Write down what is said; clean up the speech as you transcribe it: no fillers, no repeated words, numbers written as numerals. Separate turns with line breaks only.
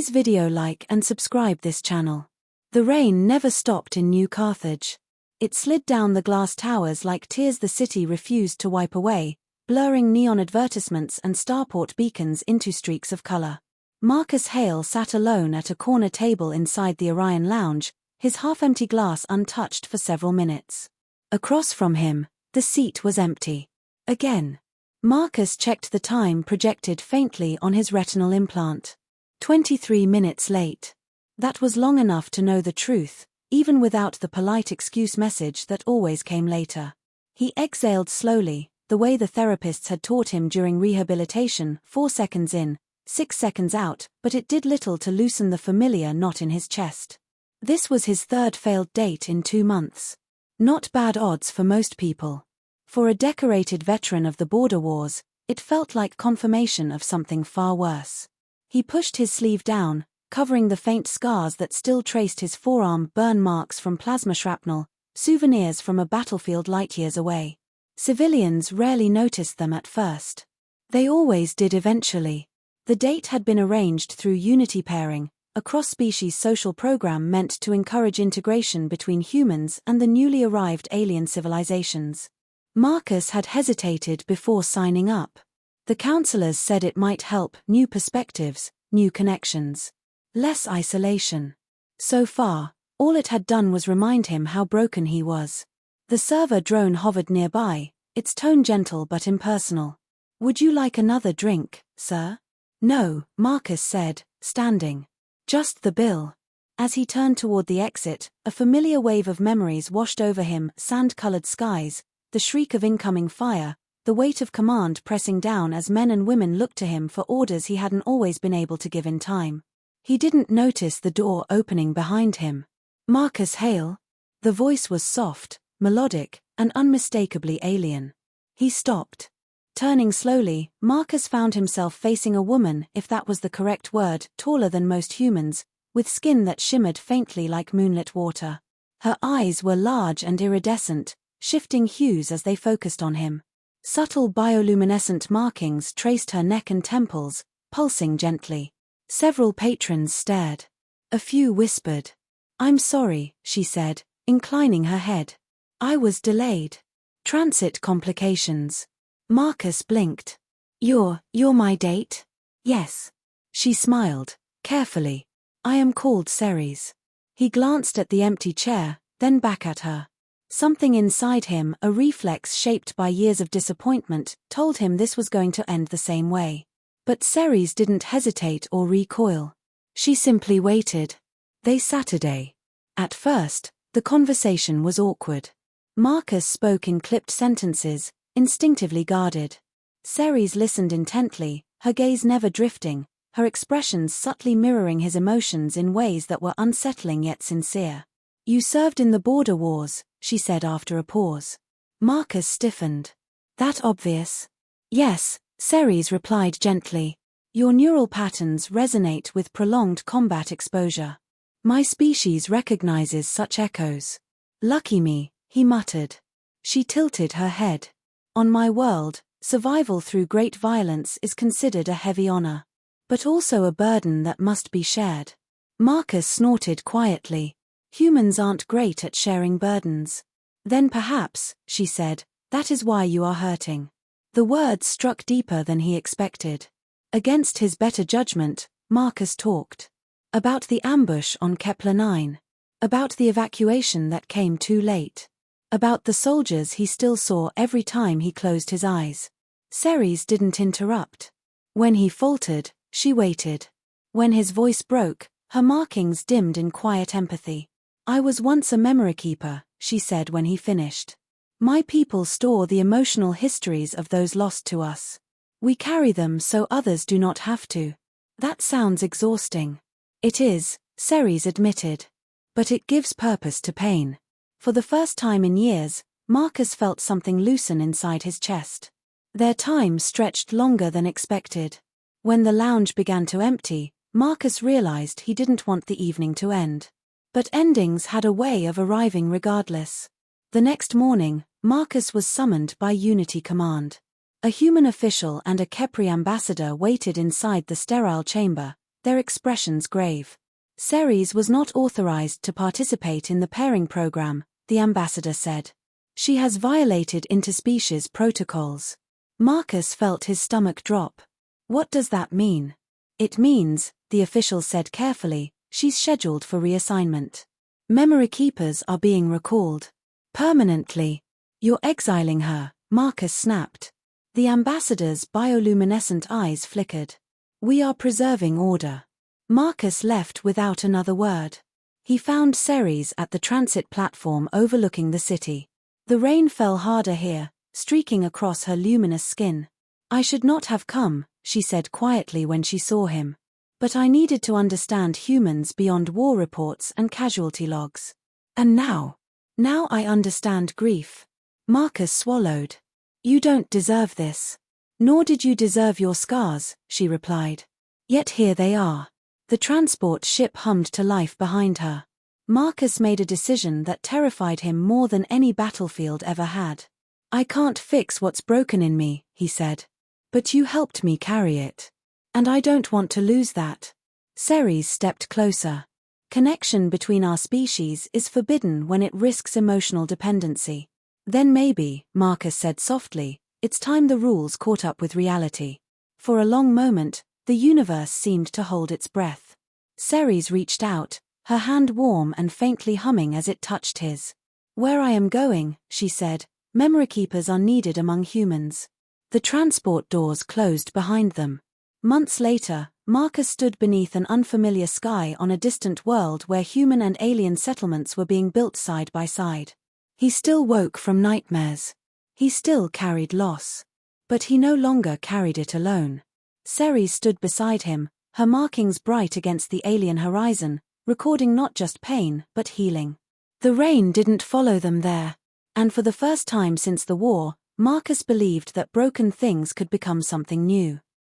Please video like and subscribe this channel. The rain never stopped in New Carthage. It slid down the glass towers like tears the city refused to wipe away, blurring neon advertisements and starport beacons into streaks of color. Marcus Hale sat alone at a corner table inside the Orion Lounge, his half-empty glass untouched for several minutes. Across from him, the seat was empty. Again. Marcus checked the time projected faintly on his retinal implant. 23 minutes late. That was long enough to know the truth, even without the polite excuse message that always came later. He exhaled slowly, the way the therapists had taught him during rehabilitation, 4 seconds in, 6 seconds out, but it did little to loosen the familiar knot in his chest. This was his third failed date in 2 months. Not bad odds for most people. For a decorated veteran of the border wars, it felt like confirmation of something far worse. He pushed his sleeve down, covering the faint scars that still traced his forearm, burn marks from plasma shrapnel, souvenirs from a battlefield light years away. Civilians rarely noticed them at first. They always did eventually. The date had been arranged through Unity pairing, a cross-species social program meant to encourage integration between humans and the newly arrived alien civilizations. Marcus had hesitated before signing up. The counselors said it might help new perspectives, new connections. Less isolation. So far, all it had done was remind him how broken he was. The server drone hovered nearby, its tone gentle but impersonal. "Would you like another drink, sir?" "No," Marcus said, standing. "Just the bill." As he turned toward the exit, a familiar wave of memories washed over him, sand-colored skies, the shriek of incoming fire, the weight of command pressing down as men and women looked to him for orders he hadn't always been able to give in time. He didn't notice the door opening behind him. "Marcus Hale?" The voice was soft, melodic, and unmistakably alien. He stopped. Turning slowly, Marcus found himself facing a woman, if that was the correct word, taller than most humans, with skin that shimmered faintly like moonlit water. Her eyes were large and iridescent, shifting hues as they focused on him. Subtle bioluminescent markings traced her neck and temples, pulsing gently. Several patrons stared. A few whispered. "I'm sorry," she said, inclining her head. "I was delayed. Transit complications." Marcus blinked. You're my date?" "Yes." She smiled, carefully. "I am called Ceres." He glanced at the empty chair, then back at her. Something inside him, a reflex shaped by years of disappointment, told him this was going to end the same way. But Ceres didn't hesitate or recoil. She simply waited. They Saturday. At first, the conversation was awkward. Marcus spoke in clipped sentences, instinctively guarded. Ceres listened intently, her gaze never drifting, her expressions subtly mirroring his emotions in ways that were unsettling yet sincere. "You served in the border wars," she said after a pause. Marcus stiffened. "That obvious?" "Yes," Ceres replied gently. "Your neural patterns resonate with prolonged combat exposure. My species recognizes such echoes." "Lucky me," he muttered. She tilted her head. "On my world, survival through great violence is considered a heavy honor. But also a burden that must be shared." Marcus snorted quietly. "Humans aren't great at sharing burdens." "Then perhaps," she said, "that is why you are hurting." The words struck deeper than he expected. Against his better judgment, Marcus talked. About the ambush on Kepler 9. About the evacuation that came too late. About the soldiers he still saw every time he closed his eyes. Ceres didn't interrupt. When he faltered, she waited. When his voice broke, her markings dimmed in quiet empathy. "I was once a memory keeper," she said when he finished. "My people store the emotional histories of those lost to us. We carry them so others do not have to." "That sounds exhausting." "It is," Ceres admitted. "But it gives purpose to pain." For the first time in years, Marcus felt something loosen inside his chest. Their time stretched longer than expected. When the lounge began to empty, Marcus realized he didn't want the evening to end. But endings had a way of arriving regardless. The next morning, Marcus was summoned by Unity Command. A human official and a Kepri ambassador waited inside the sterile chamber, their expressions grave. Ceres was not authorized to participate in the pairing program, the ambassador said. She has violated interspecies protocols. Marcus felt his stomach drop. What does that mean? It means, the official said carefully, she's scheduled for reassignment. Memory keepers are being recalled. Permanently. You're exiling her, Marcus snapped. The ambassador's bioluminescent eyes flickered. We are preserving order. Marcus left without another word. He found Ceres at the transit platform overlooking the city. The rain fell harder here, streaking across her luminous skin. I should not have come, she said quietly when she saw him. But I needed to understand humans beyond war reports and casualty logs. And now I understand grief. Marcus swallowed. You don't deserve this. Nor did you deserve your scars, she replied. Yet here they are. The transport ship hummed to life behind her. Marcus made a decision that terrified him more than any battlefield ever had. I can't fix what's broken in me, he said. But you helped me carry it. And I don't want to lose that. Ceres stepped closer. Connection between our species is forbidden when it risks emotional dependency. Then maybe, Marcus said softly, it's time the rules caught up with reality. For a long moment, the universe seemed to hold its breath. Ceres reached out, her hand warm and faintly humming as it touched his. Where I am going, she said, memory keepers are needed among humans. The transport doors closed behind them. Months later, Marcus stood beneath an unfamiliar sky on a distant world where human and alien settlements were being built side by side. He still woke from nightmares. He still carried loss. But he no longer carried it alone. Ceres stood beside him, her markings bright against the alien horizon, recording not just pain but healing. The rain didn't follow them there. And for the first time since the war, Marcus believed that broken things could become something new.